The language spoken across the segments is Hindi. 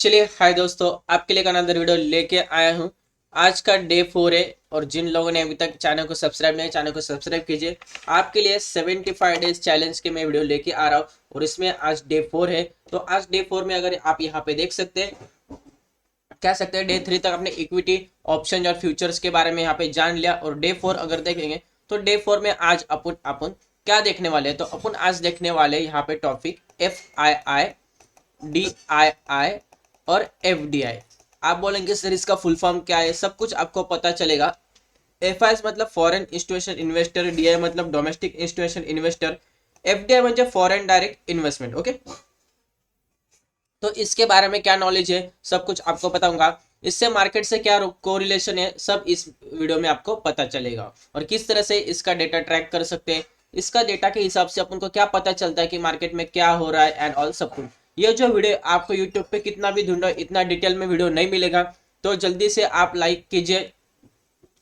चलिए हाय दोस्तों, आपके लिए एक अनदर वीडियो लेके आया हूँ। आज का डे 4 है और जिन लोगों ने अभी तक चैनल को सब्सक्राइब नहीं, चैनल को सब्सक्राइब कीजिए। आपके लिए 75 डेज चैलेंज के मैं वीडियो लेके आ रहा हूँ और इसमें आज डे 4 है। तो आज डे 4 में अगर आप यहाँ पे देख सकते हैं, कह सकते हैं डे 3 तक अपने इक्विटी ऑप्शन और फ्यूचर्स के बारे में यहाँ पे जान लिया। और डे 4 अगर देखेंगे तो डे 4 में आज अपन अपन क्या देखने वाले हैं, तो अपन आज देखने वाले यहाँ पे टॉपिक FII, DII और FDI। आप बोलेंगे सर इसका फुल फॉर्म क्या है, सब कुछ आपको पता चलेगा। FI मतलब फॉरेन इंस्टीट्यूशन इन्वेस्टर, DI मतलब डोमेस्टिक इंस्टीट्यूशन इन्वेस्टर, FDI मतलब फॉरेन डायरेक्ट इन्वेस्टमेंट। ओके, तो इसके बारे में क्या नॉलेज है सब कुछ आपको बताऊंगा। इससे मार्केट से क्या कोरिलेशन है सब इस वीडियो में आपको पता चलेगा, और किस तरह से इसका डेटा ट्रैक कर सकते हैं। इसका डेटा के हिसाब से अपन को क्या पता चलता है कि मार्केट में क्या हो रहा है एंड ऑल सब कुछ। ये जो वीडियो आपको यूट्यूब पे कितना भी ढूंढो इतना डिटेल में वीडियो नहीं मिलेगा। तो जल्दी से आप लाइक कीजिए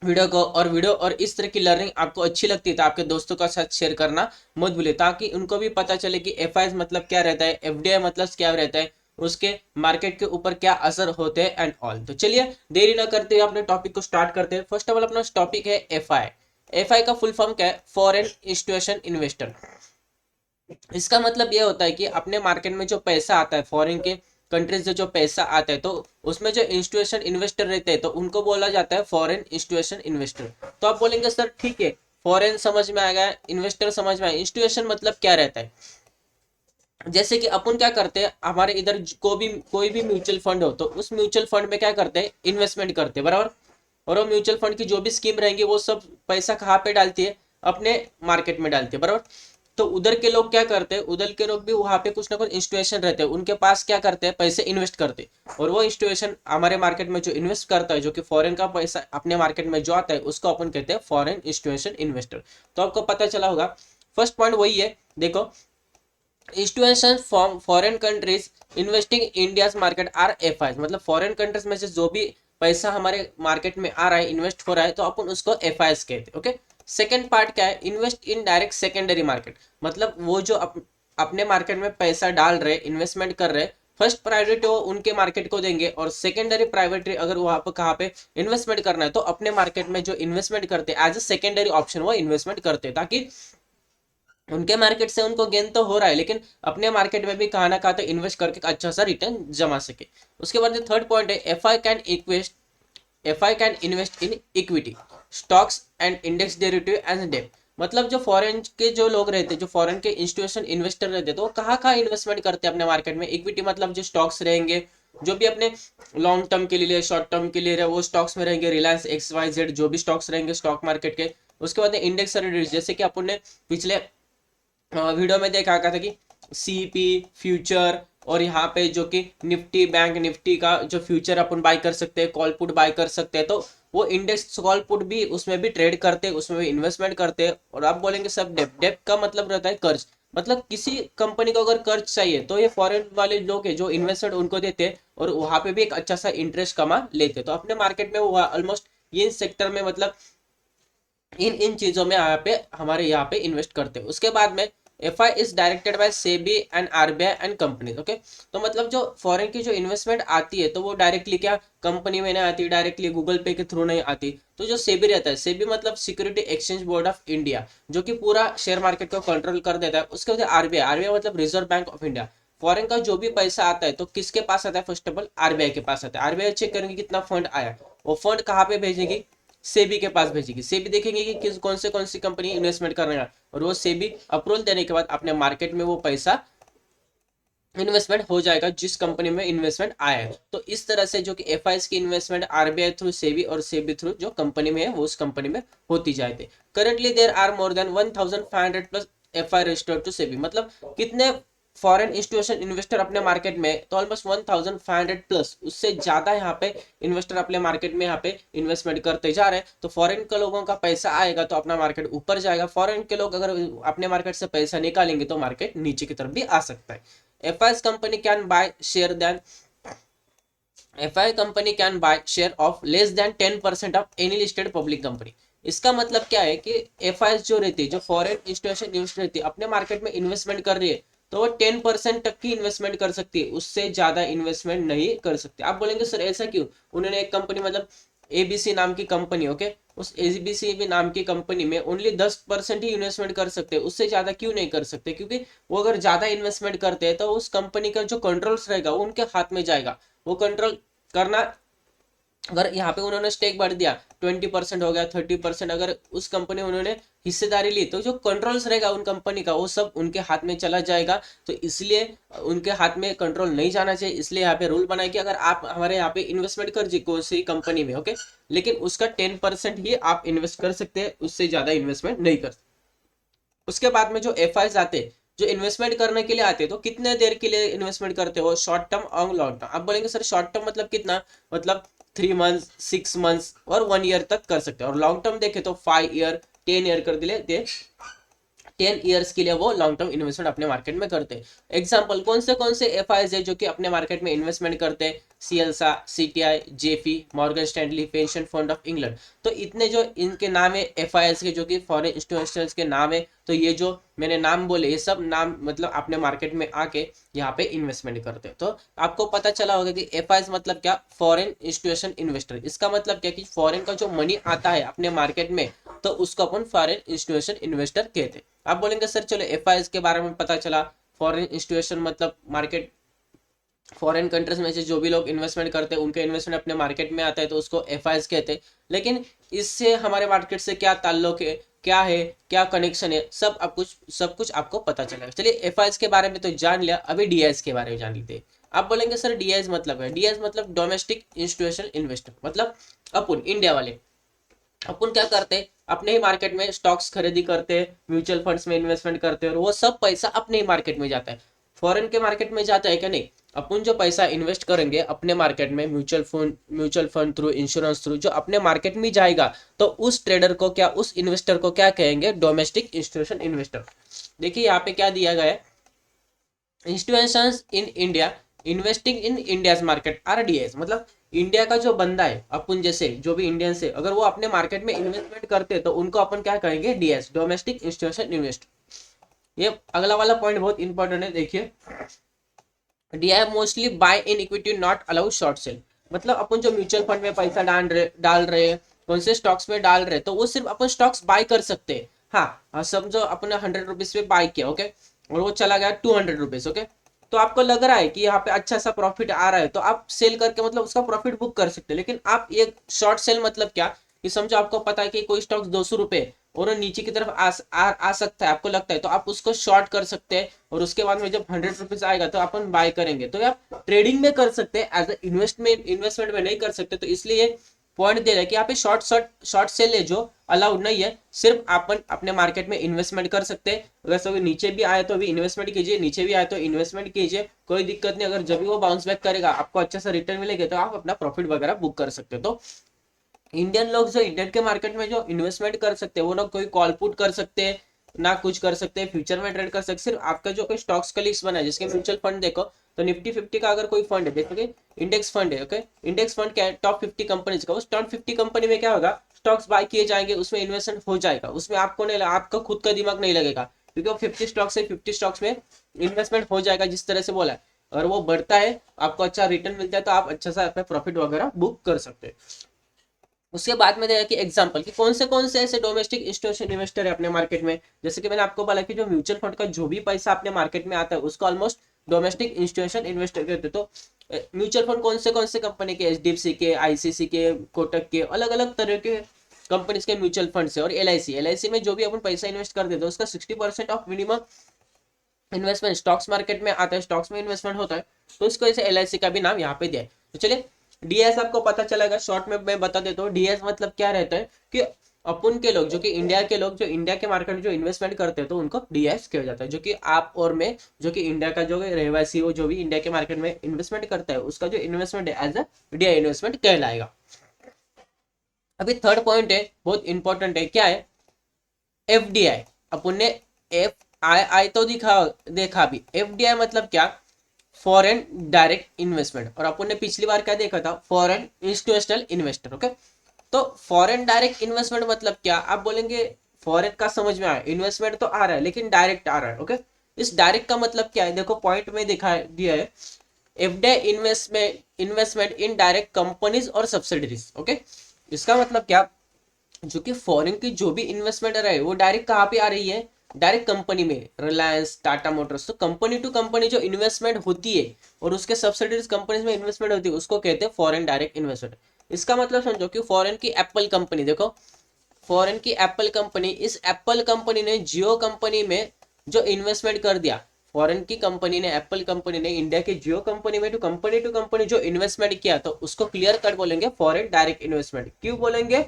वीडियो को, और वीडियो और इस तरह की लर्निंग आपको अच्छी लगती है तो आपके दोस्तों के साथ शेयर करना मत भूलिए, ताकि उनको भी पता चले कि FI मतलब क्या रहता है, FDI मतलब क्या रहता है, उसके मार्केट के ऊपर क्या असर होते हैं एंड ऑल। तो चलिए देरी ना करते हुए अपने टॉपिक को स्टार्ट करते हैं। फर्स्ट ऑफ ऑल अपना टॉपिक है FI। FI का फुल फॉर्म क्या है? Foreign institution investor. इसका मतलब ये होता है कि अपने मार्केट में जो पैसा आता है, फॉरेन के कंट्रीज से जो पैसा आता है, तो उसमें जो इंस्टीट्यूशन इन्वेस्टर रहते हैं तो उनको बोला जाता है फॉरेन इंस्टीट्यूशन इन्वेस्टर। तो आप बोलेंगे सर ठीक है, फॉरेन समझ में आ गया, इन्वेस्टर समझ में आया, इंस्टीट्यूशन मतलब क्या रहता है। जैसे कि अपन क्या करते हैं, हमारे इधर कोई भी म्यूचुअल फंड हो तो उस म्यूचुअल फंड में क्या करते हैं, इन्वेस्टमेंट करते हैं, बराबर। और वो म्यूचुअल फंड की जो भी स्कीम रहेंगी वो सब पैसा कहाँ पे डालती है, अपने मार्केट में डालती है, बराबर। तो उधर के लोग क्या करते हैं, उधर के लोग भी वहां पे कुछ ना कुछ इंस्टीट्यूशन रहते हैं, उनके पास क्या करते हैं, पैसे इन्वेस्ट करते हैं। और वो इंस्टीट्यूशन हमारे मार्केट में जो इन्वेस्ट करता है, जो कि फॉरेन का पैसा अपने मार्केट में जो आता है, उसको अपन कहते हैं फॉरेन इंस्टीट्यूशन इन्वेस्टर। तो आपको पता चला होगा, फर्स्ट पॉइंट वही है। देखो, institution from foreign countries investing India's market are FI, मतलब फॉरेन कंट्रीज में से जो भी पैसा हमारे मार्केट में आ रहा है, इन्वेस्ट हो रहा है, तो अपन उसको FI कहते हैं। ओके, सेकंड पार्ट क्या है, invest in direct secondary market. मतलब वो जो अपने मार्केट में पैसा डाल रहे, इन्वेस्टमेंट कर रहे, फर्स्ट प्रायोरिटी वो उनके मार्केट को देंगे, और सेकेंडरी प्रायोरिटी अगर वहां पर कहाँ पे इन्वेस्टमेंट करना है तो अपने मार्केट में जो इन्वेस्टमेंट करते हैं एज अ सेकेंडरी ऑप्शन वो इन्वेस्टमेंट करते हैं, ताकि उनके मार्केट से उनको गेन तो हो रहा है, लेकिन अपने मार्केट में भी कहा ना कहा तो इन्वेस्ट करके अच्छा सा रिटर्न जमा सके। उसके बाद थर्ड पॉइंट है, F I can invest in equity, stocks and index derivative and debt. मतलब जो फॉरेन के जो लोग रहते हैं, जो फॉरेन के इंस्टीट्यूशन इन्वेस्टर रहते हैं, तो वो कहाँ कहाँ इन्वेस्टमेंट करते हैं अपने मार्केट में। इक्विटी मतलब जो स्टॉक्स रहेंगे, जो भी अपने लॉन्ग टर्म के लिए, शॉर्ट टर्म के लिए रहे, वो स्टॉक्स में रहेंगे, रिलायंस XYZ जो भी स्टॉक्स रहेंगे स्टॉक मार्केट के। उसके बाद इंडेक्स, जैसे कि अपन ने पिछले वीडियो में देखा था कि CP फ्यूचर, और यहाँ पे जो कि निफ्टी, बैंक निफ्टी का जो फ्यूचर अपन बाय कर सकते हैं, कॉल पुट बाय कर सकते हैं, तो वो इंडेक्स कॉल पुट भी उसमें भी ट्रेड करते हैं, उसमें भी इन्वेस्टमेंट करते हैं। और आप बोलेंगे सब डेप, डेप का मतलब रहता है कर्ज। मतलब किसी कंपनी को अगर कर्ज चाहिए तो ये फॉरेन वाले लोग हैं जो इन्वेस्टर उनको देते हैं, और वहां पे भी एक अच्छा सा इंटरेस्ट कमा लेते हैं। तो अपने मार्केट में वो ऑलमोस्ट ये सेक्टर में, मतलब इन इन चीजों में यहाँ पे हमारे यहाँ पे इन्वेस्ट करते हैं। उसके बाद में FI is directed by SEBI and RBI and companies. Okay, तो मतलब जो फॉरेन की जो इन्वेस्टमेंट आती है तो वो डायरेक्टली क्या कंपनी में नहीं आती, डायरेक्टली गूगल पे के थ्रू नहीं आती। तो जो सेबी रहता है, सेबी मतलब security exchange board of India, जो कि पूरा शेयर मार्केट को कंट्रोल कर देता है। उसके बाद RBI, RBI मतलब reserve bank of India. Foreign का जो भी पैसा आता है तो किसके पास आता है, फर्स्ट ऑफ ऑल RBI के पास आता है। RBI चेक करेंगे कितना फंड आया, वो फंड कहाँ पे भेजेगी, सेबी के पास भेजेगी। सेबी देखेंगे कि किस कौन सी कंपनी इन्वेस्टमेंट कर रहा है, और वो सेबी अप्रूवल देने के बाद अपने मार्केट में वो पैसा इन्वेस्टमेंट हो जाएगा जिस कंपनी में इन्वेस्टमेंट आया है। तो इस तरह से जो कि FI की इन्वेस्टमेंट RBI थ्रू सेबी, और सेबी थ्रू जो कंपनी में है वो उस कंपनी में होती जाती है। Currently there are more than 1500 plus FI registered to SEBI. मतलब कितने फॉरेन इंस्टीट्यूशन इन्वेस्टर अपने मार्केट में, तो ऑलमोस्ट 1500 प्लस, उससे ज्यादा यहाँ पे इन्वेस्टर अपने मार्केट में यहाँ पे इन्वेस्टमेंट करते जा रहे हैं। तो फॉरेन के लोगों का पैसा आएगा तो अपना मार्केट ऊपर जाएगा, फॉरेन के लोग अगर अपने मार्केट से पैसा निकालेंगे तो मार्केट नीचे की तरफ भी आ सकता है। FI's company can buy share than FI company can buy share of less than 10% of any listed public company। इसका मतलब क्या है कि FI जो रहती है, जो फॉरेन इंस्टीट्यूशन इन्वेस्ट रहती है, अपने मार्केट में इन्वेस्टमेंट कर रही है, तो वो 10% तक की इन्वेस्टमेंट कर सकती है, उससे ज्यादा इन्वेस्टमेंट नहीं कर सकती। आप बोलेंगे सर ऐसा क्यों, उन्होंने एक कंपनी मतलब एबीसी नाम की कंपनी, ओके, उस एबीसी नाम की कंपनी में ओनली 10% ही इन्वेस्टमेंट कर सकते हैं, उससे ज्यादा क्यों नहीं कर सकते, क्योंकि वो अगर ज्यादा इन्वेस्टमेंट करते हैं तो उस कंपनी का जो कंट्रोल्स रहेगा वो उनके हाथ में जाएगा, वो कंट्रोल करना। अगर यहाँ पे उन्होंने स्टेक बढ़ दिया, 20% हो गया, 30%, अगर उस कंपनी में उन्होंने हिस्सेदारी ली, तो जो कंट्रोल्स रहेगा उन कंपनी का वो सब उनके हाथ में चला जाएगा। तो इसलिए उनके हाथ में कंट्रोल नहीं जाना चाहिए, इसलिए यहाँ पे रूल बनाए कि अगर आप हमारे यहाँ पे इन्वेस्टमेंट कर जी कोई सी कंपनी में, ओके, लेकिन उसका 10% ही आप इन्वेस्ट कर सकते हैं, उससे ज्यादा इन्वेस्टमेंट नहीं कर सकते। उसके बाद में जो एफ आते हैं, जो इन्वेस्टमेंट करने के लिए आते हैं, तो कितने देर के लिए इन्वेस्टमेंट करते हो, शॉर्ट टर्म और लॉन्ग टर्म। आप बोलेंगे सर शॉर्ट टर्म मतलब कितना, मतलब 3 मंथ्स, 6 मंथ्स और 1 ईयर तक कर सकते हैं, और लॉन्ग टर्म देखे तो 5 ईयर, 10 ईयर कर दिले, 10 ईयर्स के लिए वो लॉन्ग टर्म इन्वेस्टमेंट अपने मार्केट में करते हैं। एग्जाम्पल कौन से एफ है जो कि अपने मार्केट में इन्वेस्टमेंट करते हैं, सीएलसा, सीटीआई, जेफी, Morgan Stanley, pension fund of England. तो इतने जो इनके नाम है एफ के, जो कि फॉरेन इंस्टीट्यूशंस के नाम है, तो ये जो मैंने नाम बोले ये सब नाम मतलब अपने मार्केट में आके यहाँ पे इन्वेस्टमेंट करते हैं। तो आपको पता चला होगा कि एफ मतलब क्या, फॉरेन इंस्टीट्यूशन इन्वेस्टर। इसका मतलब क्या कि फॉरेन का जो मनी आता है अपने मार्केट में, तो उसको अपन फॉरेन इंस्टीट्यूशन इन्वेस्टर कहते हैं। आप बोलेंगे सर चलो एफ के बारे में पता चला, फॉरेन इंस्टीट्यूशन मतलब मार्केट, फॉरेन कंट्रीज में से जो भी लोग इन्वेस्टमेंट करते हैं उनके इन्वेस्टमेंट अपने मार्केट में आता है, तो उसको एफ कहते हैं। लेकिन इससे हमारे मार्केट से क्या ताल्लुक है, क्या है, क्या कनेक्शन है, सब कुछ आपको पता चलेगा। चलिए एफ के बारे में तो जान लिया, अभी डीआईएस के बारे में जान लेते हैं। आप बोलेंगे सर डीआईएस मतलब है, डीआईएस मतलब डोमेस्टिक इंस्टीट्यूशनल इन्वेस्टर, मतलब अपन इंडिया वाले, अपन क्या करते हैं अपने ही मार्केट में स्टॉक्स खरीदी करते हैं, म्यूचुअल फंड्स में इन्वेस्टमेंट करते हैं, और वो सब पैसा अपने ही मार्केट में जाता है। फॉरेन के मार्केट में जाता है क्या, नहीं। अपन जो पैसा इन्वेस्ट करेंगे अपने मार्केट में, mutual fund through, insurance through, जो अपने मार्केट में जाएगा, तो उस ट्रेडर को क्या, उस इन्वेस्टर को क्या कहेंगे, डोमेस्टिक इंस्टीट्यूशन इन्वेस्टर। देखिए यहाँ पे क्या दिया गया है, institutions in India investing in India's market, RDS, मतलब इंडिया का जो बंदा है, अपन जैसे जो भी इंडियंस है, अगर वो अपने मार्केट में इन्वेस्टमेंट करते हैं तो उनको अपन क्या कहेंगे, डीएस, डोमेस्टिक इंस्टीट्यूशन इन्वेस्टर। ये अगला वाला पॉइंट बहुत इंपॉर्टेंट है, देखिए, DI mostly bye in equity not allow short cell. मतलब अपन जो म्यूचुअल फंड में पैसा डाल रहे हैं, कौन से स्टॉक्स में डाल रहे हैं, तो वो सिर्फ अपन स्टॉक्स बाय कर सकते हैं। हाँ, समझो अपने 100 रुपीज पे बाय किया, ओके, और वो चला गया 200 रुपीज, ओके, तो आपको लग रहा है कि यहाँ पे अच्छा सा प्रॉफिट आ रहा है, तो आप सेल करके मतलब उसका प्रॉफिट बुक कर सकते हैं। लेकिन आप ये शॉर्ट सेल मतलब क्या, कि समझो आपको पता है कि कोई स्टॉक 200 रुपए और नीचे की तरफ आ सकता है, आपको लगता है, तो आप उसको शॉर्ट कर सकते हैं, और उसके बाद में जब 100 रुपीज आएगा तो अपन बाय करेंगे। तो आप ट्रेडिंग में कर सकते हैं, एज इन्वेस्टमेंट में नहीं कर सकते। तो इसलिए पॉइंट दे रहा है कि यहाँ पे शॉर्ट सेल है जो अलाउड नहीं है, सिर्फ अपन अपने मार्केट में इन्वेस्टमेंट कर सकते हैं। अगर सब नीचे भी आए तो भी इन्वेस्टमेंट कीजिए, नीचे भी आए तो इन्वेस्टमेंट कीजिए, कोई दिक्कत नहीं। अगर जब भी वो बाउंस बैक करेगा, आपको अच्छा सा रिटर्न मिलेगा, तो आप अपना प्रॉफिट वगैरह बुक कर सकते हो। तो इंडियन लोग जो इंडियन के मार्केट में जो इन्वेस्टमेंट कर सकते हैं, वो ना कोई कॉल पुट कर सकते हैं, ना कुछ कर सकते हैं, फ्यूचर में ट्रेड कर सकते हैं। सिर्फ आपका जो कोई स्टॉक्स का लिस्ट बना है, जिसके म्यूचुअल फंड देखो, तो निफ्टी 50 का अगर कोई फंड है, देखोगे इंडेक्स फंड है, ओके, इंडेक्स फंड क्या है, टॉप 50 कंपनीज का, उस टॉप 50 कंपनी में क्या होगा, स्टॉक्स बाय किए जाएंगे, उसमें इन्वेस्टमेंट हो जाएगा, उसमें आपको नहीं, आपका खुद का दिमाग नहीं लगेगा, क्योंकि वो 50 स्टॉक्स में इन्वेस्टमेंट हो जाएगा, जिस तरह से बोला है। और वो बढ़ता है, आपको अच्छा रिटर्न मिलता है, तो आप अच्छा सा अपना प्रॉफिट वगैरह बुक कर सकते हैं। उसके बाद में देखा कि एग्जांपल कि कौन से ऐसे डोमेस्टिक इंस्टीट्यूशन इन्वेस्टर है अपने मार्केट में। जैसे कि मैंने आपको बोला कि जो म्यूचुअल फंड का जो भी पैसा अपने मार्केट में आता है, उसको ऑलमोस्ट डोमेस्टिक इंस्टीट्यूशन इन्वेस्टर कहते हैं। तो म्यूचुअल फंड कौन से कंपनी के, एचडीएफसी के, आईसीसी के, कोटक के, अलग अलग तरह के कंपनीज के म्यूचुअल फंड है। और एलआईसी में जो भी अपन पैसा इन्वेस्ट कर देते हैं, उसका 60% of minimum investment stocks market में आता है, स्टॉक्स में इन्वेस्टमेंट होता है, तो इसको ऐसे एलआईसी का भी नाम यहाँ पे दिया है। तो चलिए डीएस आपको पता चलेगा, शॉर्ट में मैं बता देता हूँ डीएस मतलब क्या रहता है, कि अपन के लोग, जो कि इंडिया के लोग, जो इंडिया के मार्केट में जो इन्वेस्टमेंट करते हैं, तो उनको डीएस कहा जाता है। जो कि आप और मैं, जो कि इंडिया का जो रहवासी हो, जो भी इंडिया के मार्केट में इन्वेस्टमेंट करता है, उसका जो इन्वेस्टमेंट है एज अ डीआई इन्वेस्टमेंट कहलाएगा। अभी थर्ड पॉइंट है, बहुत इंपॉर्टेंट है, क्या है, एफडीआई। अपन ने एफ आई तो देखा भी, एफडीआई मतलब क्या, फॉरेन डायरेक्ट इन्वेस्टमेंट। और अपन ने पिछली बार क्या देखा था, फॉरेन इंस्टीट्यूशनल इन्वेस्टर, ओके। तो फॉरेन डायरेक्ट इन्वेस्टमेंट मतलब क्या, आप बोलेंगे फॉरेन का समझ में आया, इन्वेस्टमेंट तो आ रहा है लेकिन डायरेक्ट आ रहा है, ओके। इस डायरेक्ट का मतलब क्या है, देखो पॉइंट में दिखा दिया है, FDI investment in direct companies और सब्सिडरीज। ओके, इसका मतलब क्या, जो कि फॉरेन की जो भी इन्वेस्टमेंट है वो डायरेक्ट कहाँ पे आ रही है, डायरेक्ट कंपनी में, रिलायंस, टाटा मोटर्स। तो कंपनी टू कंपनी जो इन्वेस्टमेंट होती है और उसके सब्सिडरीज कंपनीज में इन्वेस्टमेंट होती है उसको कहते हैं फॉरेन डायरेक्ट इन्वेस्टमेंट। इसका मतलब समझो कि फॉरेन की एप्पल कंपनी, देखो फॉरेन की एप्पल कंपनी, इस एप्पल कंपनी ने जियो कंपनी में जो इन्वेस्टमेंट कर दिया, फॉरेन की कंपनी ने, एप्पल कंपनी ने इंडिया की जियो कंपनी में टू कंपनी जो इन्वेस्टमेंट किया, तो उसको क्लियर कट बोलेंगे फॉरेन डायरेक्ट इन्वेस्टमेंट। क्यों बोलेंगे,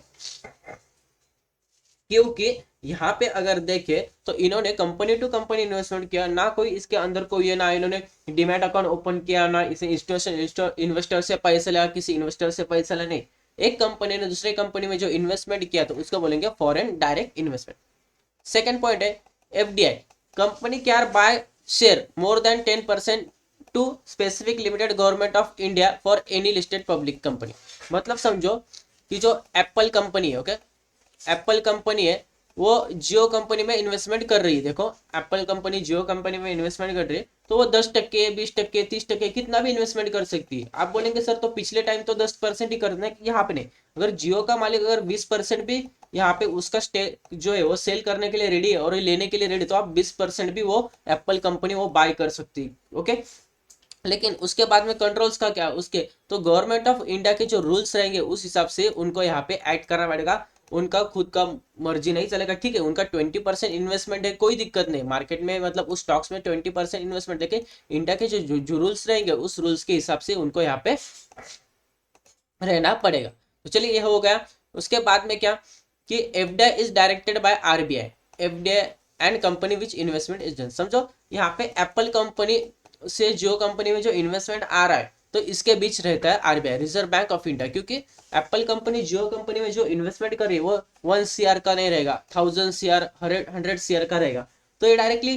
क्योंकि यहाँ पे अगर देखे तो इन्होंने कंपनी टू कंपनी इन्वेस्टमेंट किया, ना कोई इसके अंदर कोई ये, ना इन्होंने डीमैट अकाउंट ओपन किया, ना इसे इंस्टीट्यूशन इन्वेस्टर से पैसा लिया, किसी इन्वेस्टर से पैसा लिया, नहीं, एक कंपनी ने दूसरे कंपनी में जो इन्वेस्टमेंट किया तो उसको बोलेंगे foreign direct investment. Second point है FDI, company can buy share more than 10% to specific limited government of India for any listed public company. मतलब समझो कि जो एप्पल कंपनी है, ओके, एप्पल कंपनी है, वो जियो कंपनी में इन्वेस्टमेंट कर रही है, देखो एप्पल कंपनी जियो कंपनी में इन्वेस्टमेंट कर रही है, तो वो 10%, 20%, 30%, कितना भी इन्वेस्टमेंट कर सकती है। आप बोलेंगे सर तो पिछले टाइम तो 10% ही करना है, यहाँ पे नहीं, अगर जियो का मालिक अगर 20% भी यहाँ पे उसका जो है वो सेल करने के लिए रेडी है और लेने के लिए रेडी, तो आप 20% भी वो एप्पल कंपनी वो बाय कर सकती है। ओके, लेकिन उसके बाद में कंट्रोल्स का क्या, उसके तो गवर्नमेंट ऑफ इंडिया के जो रूल्स रहेंगे उस हिसाब से उनको यहाँ पे ऐड करना पड़ेगा, उनका खुद का मर्जी नहीं चलेगा। ठीक है, उनका 20% इन्वेस्टमेंट है, कोई दिक्कत नहीं मार्केट में, मतलब उस स्टॉक्स में 20% इन्वेस्टमेंट, लेकिन इंडिया के जो रूल्स रहेंगे उस रूल्स के हिसाब से उनको यहाँ पे रहना पड़ेगा। तो चलिए ये हो गया। उसके बाद में क्या कि FDI is directed by RBI, FDI and company which investment is done. समझो यहाँ पे एप्पल कंपनी से जियो कंपनी में जो इन्वेस्टमेंट आ रहा है तो इसके बीच रहता है RBI, reserve bank of India, क्योंकि एप्पल कंपनी जियो कंपनी में जो इन्वेस्टमेंट कर रही है वो 1 CR का नहीं रहेगा, 1000 CR, 100 CR का रहेगा। तो ये डायरेक्टली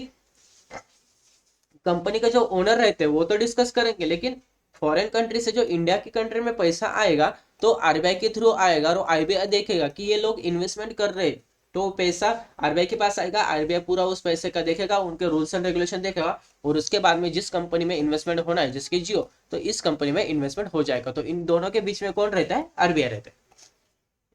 कंपनी का जो ओनर रहते हैं वो तो डिस्कस करेंगे, लेकिन फॉरेन कंट्री से जो इंडिया की कंट्री में पैसा आएगा तो आरबीआई के थ्रू आएगा, और आरबीआई देखेगा कि ये लोग इन्वेस्टमेंट कर रहे हैं, तो पैसा आरबीआई के पास आएगा, आरबीआई पूरा उस पैसे का देखेगा, उनके रूल्स एंड रेगुलेशन देखेगा, और उसके बाद में जिस कंपनी में इन्वेस्टमेंट होना है, जिसकी जियो, तो इस कंपनी में इन्वेस्टमेंट हो जाएगा। तो इन दोनों के बीच में कौन रहता है, आरबीआई रहता है।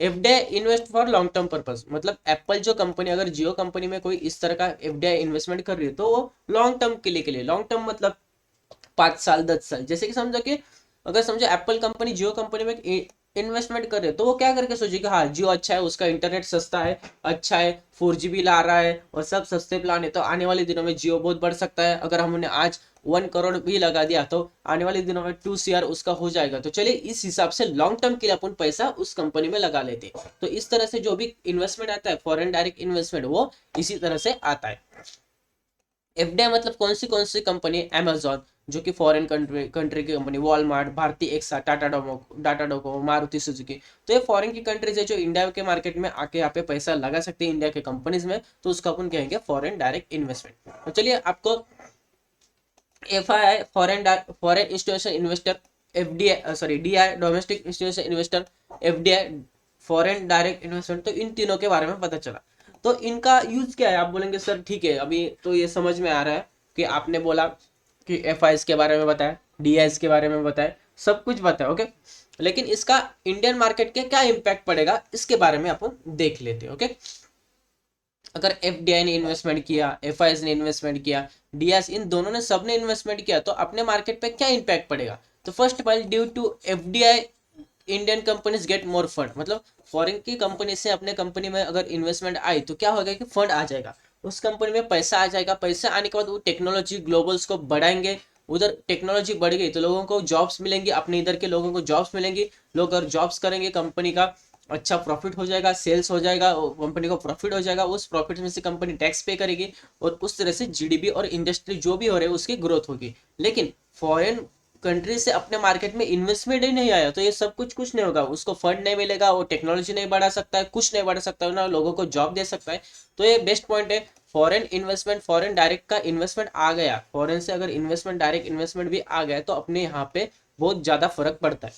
FDI invest for long term purpose, मतलब एप्पल जो कंपनी, अगर जियो कंपनी में कोई इस तरह का एफडीआई इन्वेस्टमेंट कर रही है तो वो लॉन्ग टर्म के लिए, लॉन्ग टर्म मतलब 5 साल 10 साल, जैसे कि समझो कि अगर समझो एप्पल कंपनी जियो कंपनी में इन्वेस्टमेंट कर रहे हो तो वो क्या करके सोचेगी, हाँ जियो अच्छा है, उसका इंटरनेट सस्ता है, अच्छा है, 4GB ला रहा है और सब सस्ते प्लान है, तो आने वाले दिनों में जियो बहुत बढ़ सकता है। अगर हमने आज 1 करोड़ भी लगा दिया तो आने वाले दिनों में 2 CR उसका हो जाएगा। तो चलिए इस हिसाब से लॉन्ग टर्म के लिए अपन पैसा उस कंपनी में लगा लेते हैं। तो इस तरह से जो भी इन्वेस्टमेंट आता है फॉरेन डायरेक्ट इन्वेस्टमेंट, वो इसी तरह से आता है। एफडीआई मतलब कौन सी कंपनी, अमेजॉन जो कि फॉरेन कंट्री की company, Walmart, Bharti AXA, Tata Docomo, Maruti Suzuki, तो ये फॉरेन की कंट्रीज है जो इंडिया के मार्केट में आके यहाँ पे पैसा लगा सकते हैं इंडिया के कंपनीज में, तो उसको अपन कहेंगे फॉरेन डायरेक्ट इन्वेस्टमेंट। तो चलिए आपको FII foreign institution investor, FDI sorry DI domestic institution investor, FDI foreign direct investment, तो इन तीनों के बारे में पता चला। तो इनका यूज क्या है, आप बोलेंगे सर ठीक है अभी तो ये समझ में आ रहा है कि आपने बोला कि एफआईएस के बारे में बताया, डीआईएस के बारे में बताया, सब कुछ बताया, ओके, लेकिन इसका इंडियन मार्केट के क्या इम्पैक्ट पड़ेगा इसके बारे में अपन देख लेते हैं। ओके, अगर एफडीआई ने इन्वेस्टमेंट किया, एफआईएस ने इन्वेस्टमेंट किया, डीआईएस, इन दोनों ने सबने इन्वेस्टमेंट किया, तो अपने मार्केट पे क्या इम्पैक्ट पड़ेगा। तो first of all due to FDI Indian companies get more fund, मतलब फॉरेन की कंपनी से अपने कंपनी में अगर इन्वेस्टमेंट आई तो क्या होगा कि फंड आ जाएगा, उस कंपनी में पैसा आ जाएगा, पैसा आने के बाद वो टेक्नोलॉजी ग्लोबल्स को बढ़ाएंगे, उधर टेक्नोलॉजी बढ़ गई तो लोगों को जॉब्स मिलेंगी, अपने इधर के लोगों को जॉब्स मिलेंगी, लोग अगर जॉब्स करेंगे कंपनी का अच्छा प्रॉफिट हो जाएगा, सेल्स हो जाएगा, कंपनी को प्रॉफिट हो जाएगा, उस प्रॉफिट में से कंपनी टैक्स पे करेगी, और उस तरह से जीडीपी और इंडस्ट्री जो भी हो रही है उसकी ग्रोथ होगी। लेकिन फॉरेन कंट्री से अपने मार्केट में इन्वेस्टमेंट ही नहीं आया तो ये सब कुछ नहीं होगा, उसको फंड नहीं मिलेगा, वो टेक्नोलॉजी नहीं बढ़ा सकता है, कुछ नहीं बढ़ा सकता है, ना लोगों को जॉब दे सकता है। तो ये बेस्ट पॉइंट है, फॉरेन इन्वेस्टमेंट, फॉरेन डायरेक्ट का इन्वेस्टमेंट आ गया, फॉरेन से अगर इन्वेस्टमेंट डायरेक्ट इन्वेस्टमेंट भी आ गया तो अपने यहाँ पे बहुत ज्यादा फर्क पड़ता है।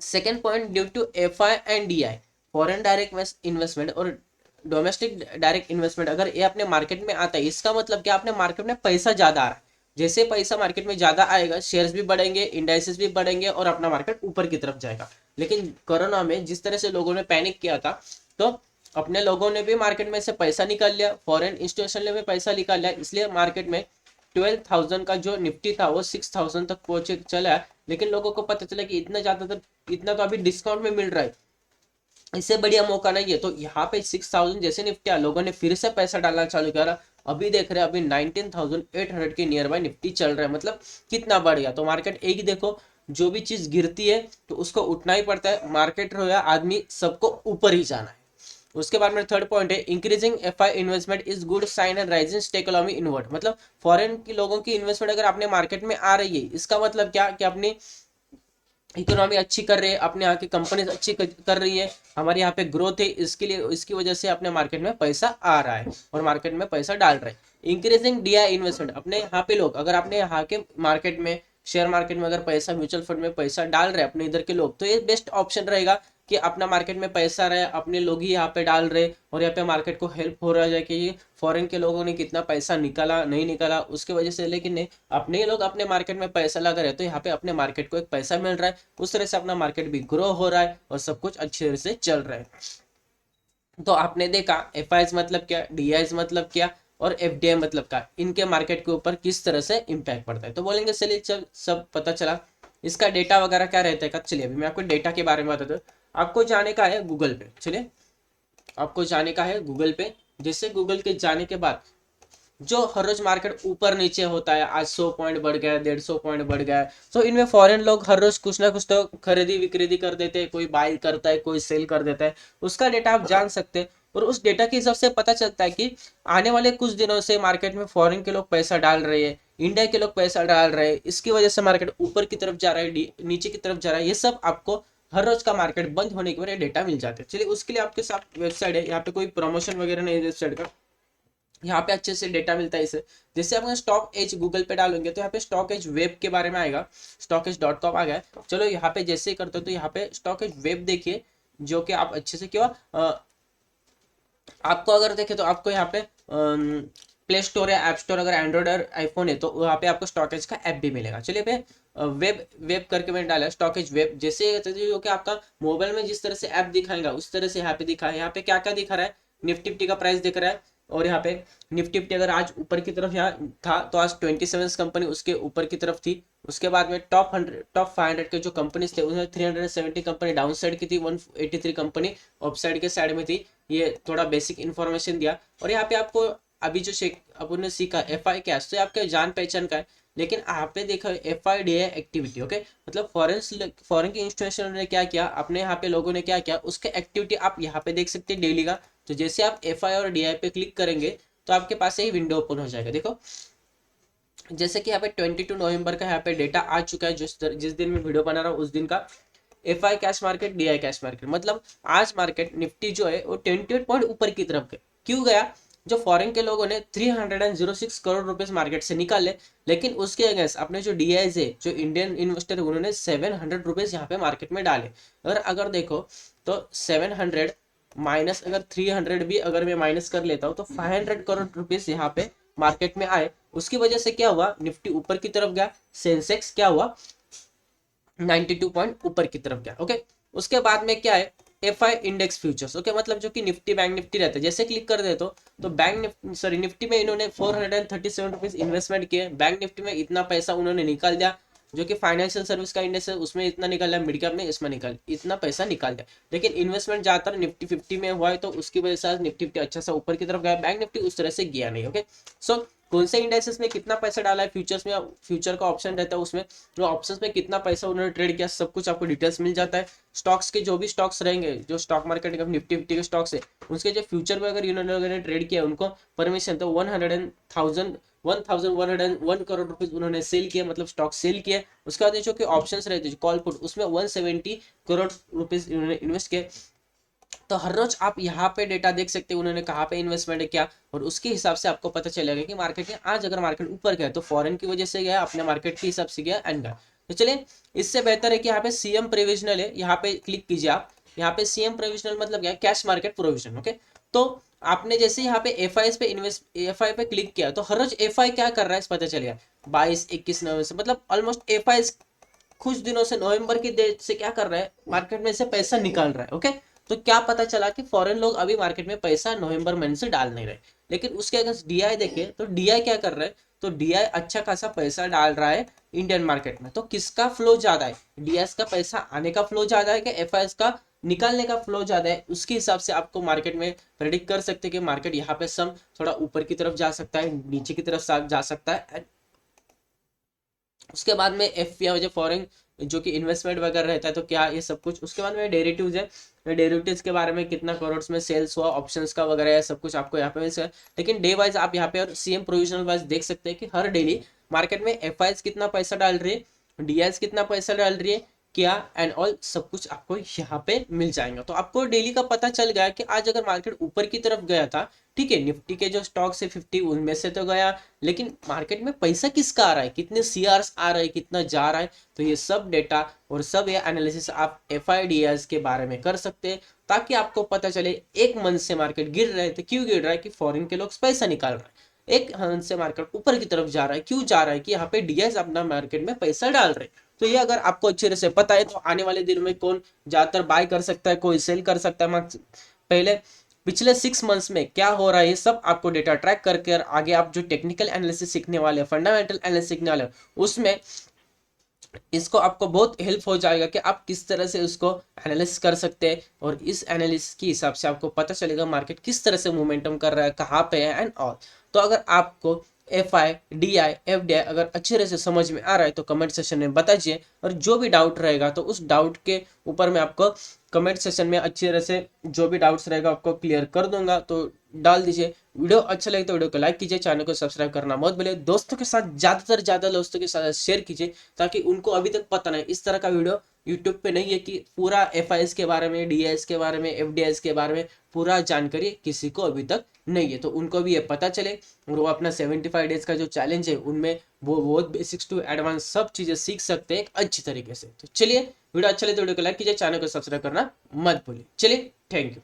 Second point, due to F I and D I, foreign direct investment और डोमेस्टिक डायरेक्ट इन्वेस्टमेंट अगर ये अपने मार्केट में आता है, इसका मतलब क्या, अपने मार्केट में पैसा ज्यादा आ रहा है। जैसे पैसा मार्केट में ज्यादा आएगा, शेयर्स भी बढ़ेंगे, इंडाइसेस भी बढ़ेंगे और अपना मार्केट ऊपर की तरफ जाएगा। लेकिन कोरोना में जिस तरह से लोगों ने पैनिक किया था, तो अपने लोगों ने भी मार्केट में से पैसा निकाल लिया, फॉरेन इंस्टीट्यूशन ने भी पैसा निकाल लिया, इसलिए मार्केट में 12,000 का जो निफ्टी था वो 6,000 तक पहुंचे चला। लेकिन लोगों को पता चला कि इतना ज्यादा, तो इतना तो अभी डिस्काउंट में मिल रहा है, इससे बढ़िया मौका नहीं है। तो यहाँ पे 6,000 जैसे निफ्टी, लोगों ने फिर से पैसा डालना चालू करा। अभी देख रहे हैं अभी 19,800 के नियर बाय निफ्टी चल रहा है, मतलब कितना बढ़ गया। तो मार्केट एक ही देखो, जो भी चीज गिरती है तो उसको उठना ही पड़ता है, मार्केट हो या आदमी, सबको ऊपर ही जाना है। उसके बाद में थर्ड पॉइंट है, increasing FI investment is good sign and rising state economy inward. मतलब फॉरेन के लोगों की इन्वेस्टमेंट अगर अपने मार्केट में आ रही है, इसका मतलब क्या कि अपनी इकोनॉमी अच्छी कर रही है, अपने यहाँ की कंपनीज अच्छी कर रही है, हमारे यहाँ पे ग्रोथ है, इसके लिए इसकी वजह से अपने मार्केट में पैसा आ रहा है और मार्केट में पैसा डाल रहे हैं। इंक्रीजिंग डीआई इन्वेस्टमेंट, अपने यहाँ पे लोग अगर अपने यहाँ के मार्केट में, शेयर मार्केट में अगर पैसा, म्यूचुअल फंड में पैसा डाल रहे हैं अपने इधर के लोग, तो ये बेस्ट ऑप्शन रहेगा कि अपना मार्केट में पैसा रहे, अपने लोग ही यहाँ पे डाल रहे और यहाँ पे मार्केट को हेल्प हो रहा है कि फॉरेन के लोगों ने कितना पैसा निकाला नहीं निकाला उसके वजह से। लेकिन नहीं, अपने ही लोग अपने मार्केट में पैसा लगा रहे, तो यहाँ पे अपने मार्केट को एक पैसा मिल रहा है, उस तरह से अपना मार्केट भी ग्रो हो रहा है और सब कुछ अच्छे तरह से चल रहा है। तो आपने देखा एफ मतलब क्या, डी मतलब क्या और एफ मतलब क्या, इनके मार्केट के ऊपर किस तरह से इम्पैक्ट पड़ता है। तो बोलेंगे चलिए चल सब पता चला, इसका डेटा वगैरह क्या रहता है। चलिए अभी मैं आपको डेटा के बारे में बताता हूँ। आपको जाने का है गूगल पे, चलिए आपको जाने का है गूगल पे। जैसे गूगल के जाने के बाद जो हर रोज मार्केट ऊपर नीचे होता है, आज 100 पॉइंट बढ़ गया, 150 पॉइंट बढ़ गया, तो इनमें फॉरेन लोग हर रोज कुछ ना कुछ तो खरीदी विक्री कर देते हैं, कोई बाई करता है, कोई सेल कर देता है, उसका डेटा आप जान सकते हैं। और उस डेटा के हिसाब से पता चलता है कि आने वाले कुछ दिनों से मार्केट में फॉरेन के लोग पैसा डाल रहे हैं, इंडिया के लोग पैसा डाल रहे हैं, इसकी वजह से मार्केट ऊपर की तरफ जा रहा है, नीचे की तरफ जा रहा है, ये सब आपको हर रोज का मार्केट बंद होने के बाद डेटा मिल जाता है। चलिए उसके लिए आपके साथ वेबसाइट है, यहाँ पे कोई प्रमोशन वगैरह नहीं है वेबसाइट का, यहाँ पे अच्छे से डेटा मिलता है इसे। जैसे आप स्टॉक एज गूगल पे डालोगे तो यहाँ पे स्टॉक एज वेब के बारे में आएगा, stockedge.com आ गया। चलो यहाँ पे जैसे ही करते हो तो यहाँ पे स्टॉक एज वेब देखिए, जो कि आप अच्छे से क्यों, आपको अगर देखे तो आपको यहाँ पे प्ले स्टोर या ऐप स्टोर, अगर एंड्रॉइड और आईफोन है तो वहाँ पे आपको स्टॉकेज का ऐप भी मिलेगा। चलिए पे वेब वेब करके मैंने डाला स्टॉकेज वेब, जैसे जो कि आपका मोबाइल में जिस तरह से ऐप दिखाएगा उस तरह से यहाँ पे दिखा है। यहाँ पे क्या क्या दिखा रहा है, निफ्टी फिफ्टी का प्राइस दिख रहा है, और यहाँ पे निफ्टी फिफ्टी अगर आज ऊपर की तरफ यहाँ था तो आज 27 कंपनी उसके ऊपर की तरफ थी। उसके बाद में टॉप 500 के जो कंपनीज थे उसमें 370 कंपनी डाउन साइड की थी, 183 कंपनी अप साइड के साइड में थी। ये थोड़ा बेसिक इन्फॉर्मेशन दिया। और यहाँ पे आपको अभी जो अपन ने सीखा एफ आई कैश, तो आपके जान पहचान का है, लेकिन यहाँ पे देखो F I D activity, okay, मतलब फॉरेन की इंस्टीट्यूशन ने क्या किया, अपने यहाँ पे लोगों ने क्या किया, उसके एक्टिविटी आप यहाँ पे देख सकते हैं डेली का। तो जैसे आप एफ आई और डी आई पे क्लिक करेंगे तो आपके पास यही विंडो ओपन हो जाएगा। देखो जैसे कि यहाँ पे 22 नवंबर का यहाँ पे डेटा आ चुका है, जिस दिन मैं वीडियो बना रहा हूँ उस दिन का F I cash market, D I cash market. मतलब आज मार्केट निफ्टी जो है वो 28 पॉइंट ऊपर की तरफ गया। क्यों गया, जो फॉरेन के लोगों ने 306 करोड़ रुपए मार्केट से निकाले, लेकिन उसके अगेंस्ट अपने जो डी आई है, जो इंडियन इन्वेस्टर है, उन्होंने 700 रुपीज यहाँ पे मार्केट में डाले। अगर देखो तो 700 माइनस अगर 300 भी अगर मैं माइनस कर लेता हूँ तो 500 करोड़ रुपीज यहाँ पे मार्केट में आए। उसकी वजह से क्या हुआ, निफ्टी ऊपर की तरफ गया, सेंसेक्स क्या हुआ 92 पॉइंट ऊपर की तरफ गया। ओके, उसके बाद में क्या है F I index futures, okay, मतलब जो कि निफ्टी बैंक निफ्टी रहता है, जैसे क्लिक कर दे तो निफ्टी में इन्होंने 437 रुपीज इन्वेस्टमेंट किए, बैंक निफ्टी में इतना पैसा उन्होंने निकाल दिया, जो कि फाइनेंशियल सर्विस का इंडेक्स है उसमें इतना निकाल दिया, मिड कैप में इसमें इतना पैसा निकाल दिया। लेकिन इन्वेस्टमेंट ज्यादातर निफ्टी 50 में हुआ है, तो उसकी वजह से निफ्टी 50 अच्छा सा ऊपर की तरफ गया, बैंक निफ्टी उस तरह से गया नहीं। ओके, सो कौन से इंडेक्सेस में कितना पैसा डाला है, फ्यूचर्स में, फ्यूचर का ऑप्शन रहता है उसमें, जो ऑप्शंस में कितना पैसा उन्होंने ट्रेड किया, सब कुछ आपको डिटेल्स मिल जाता है। स्टॉक्स के जो भी स्टॉक्स रहेंगे, जो स्टॉक मार्केट का निफ्टी 50 के स्टॉक्स है, उसके जो फ्यूचर में अगर इन्होंने ट्रेड किया उनको परमिशन, तो 1,101 करोड़ रुपीज उन्होंने सेल किया, मतलब स्टॉक सेल किया। उसके बाद जो कि ऑप्शंस रहते हैं कॉल पुट, उसमें 170 करोड़ रुपीज इन्होंने इन्वेस्ट किए। तो हर रोज आप यहाँ पे डेटा देख सकते हैं उन्होंने कहाँ पे इन्वेस्टमेंट है क्या, और उसके हिसाब से आपको पता चलेगा कि मार्केट में आज अगर मार्केट ऊपर गया तो फॉरेन की वजह से गया, अपने मार्केट के हिसाब से गया एंड गया। तो चलिए इससे बेहतर है कि यहाँ पे सीएम प्रोविजनल है, यहाँ पे क्लिक कीजिए आप। यहाँ पे सीएम प्रोविजनल मतलब क्या है, कैश मार्केट प्रोविजन। ओके, तो आपने जैसे यहाँ पे एफ आई पे क्लिक किया तो हर रोज एफ आई क्या कर रहा है पता चलेगा। 22-21 नवंबर से, मतलब ऑलमोस्ट एफ आई कुछ दिनों से नवंबर की डेट से क्या कर रहा है, मार्केट में से पैसा निकाल रहा है। ओके, तो क्या पता चला कि फॉरेन लोग अभी मार्केट में पैसा नवंबर महीने से डाल नहीं रहे। लेकिन उसके अगर डीआई देखे तो डीआई क्या कर रहा है, तो डीआई अच्छा खासा पैसा डाल रहा है इंडियन मार्केट में। तो किसका फ्लो ज्यादा है, डीआई का पैसा आने का फ्लो ज्यादा है कि एफ का निकालने का फ्लो ज्यादा है, उसके हिसाब से आपको मार्केट में प्रेडिक्ट कर सकते हैं कि मार्केट यहाँ पे सम थोड़ा ऊपर की तरफ जा सकता है, नीचे की तरफ जा सकता है। उसके बाद में एफ या जो फॉरेन जो कि इन्वेस्टमेंट वगैरह रहता है तो क्या ये सब कुछ। उसके बाद में डेरिवेटिव्स है, डेरिवेटिव्स के बारे में कितना करोड़ में सेल्स हुआ, ऑप्शंस का वगैरह है, सब कुछ आपको यहाँ पे मिल सकता है। लेकिन डे वाइज आप यहाँ पे और सीएम प्रोविजनल वाइज देख सकते हैं कि हर डेली मार्केट में एफ कितना पैसा डाल रही है, डी कितना पैसा डाल रही है, क्या एंड ऑल सब कुछ आपको यहाँ पे मिल जाएगा। तो आपको डेली का पता चल गया कि आज अगर मार्केट ऊपर की तरफ गया था, ठीक है, निफ्टी के जो स्टॉक से 50 उनमें से तो गया, लेकिन मार्केट में पैसा किसका आ रहा है, कितने सीआरस आ रहा है, कितना जा रहा है, तो ये सब डेटा और सब ये एनालिसिस आप एफ के बारे में कर सकते हैं, ताकि आपको पता चले एक मंथ से मार्केट गिर रहा है तो क्यों गिर रहा है, कि फॉरेन के लोग पैसा निकाल रहे हैं। एक मंथ से मार्केट ऊपर की तरफ जा रहा है, क्यों जा रहा है, कि यहाँ पे डीएस अपना मार्केट में पैसा डाल रहे हैं। तो ये अगर आपको अच्छे तरह से पता है तो आने वाले दिन में कौन ज्यादातर बाय कर सकता है, कोई सेल कर सकता है, पहले पिछले 6 मंथ्स में क्या हो रहा है ये सब आपको डेटा ट्रैक करके आगे आप जो टेक्निकल एनालिसिस सीखने वाले हैं, फंडामेंटल एनालिसिस सीखने वाले हैं, उसमें इसको आपको बहुत हेल्प हो जाएगा कि आप किस तरह से उसको एनालिसिस कर सकते हैं। और इस एनालिसिस के हिसाब से आपको पता चलेगा मार्केट किस तरह से मोमेंटम कर रहा है, कहाँ पे है एंड ऑल। तो अगर आपको F I D I F D I अगर अच्छे तरह से समझ में आ रहा है तो कमेंट सेक्शन में बताइए, और जो भी डाउट रहेगा तो उस डाउट के ऊपर मैं आपको कमेंट सेक्शन में अच्छी तरह से जो भी डाउट्स रहेगा आपको क्लियर कर दूंगा। तो डाल दीजिए। वीडियो अच्छा लगे तो वीडियो को लाइक कीजिए, चैनल को सब्सक्राइब करना मत भूलिए, दोस्तों के साथ ज़्यादातर ज़्यादा दोस्तों के साथ शेयर कीजिए, ताकि उनको अभी तक पता नहीं, इस तरह का वीडियो यूट्यूब पे नहीं है कि पूरा एफ के बारे में, डी के बारे में, एफ के बारे में पूरा जानकारी किसी को अभी तक नहीं है, तो उनको भी ये पता चले और वो अपना 75 डेज का जो चैलेंज है उनमें वो बहुत बेसिक्स टू एडवांस सब चीज़ें सीख सकते हैं एक अच्छी तरीके से। तो चलिए, वीडियो अच्छा लगे तो वीडियो को लाइक कीजिए, चैनल को सब्सक्राइब करना मत भूलिए। चलिए, थैंक यू।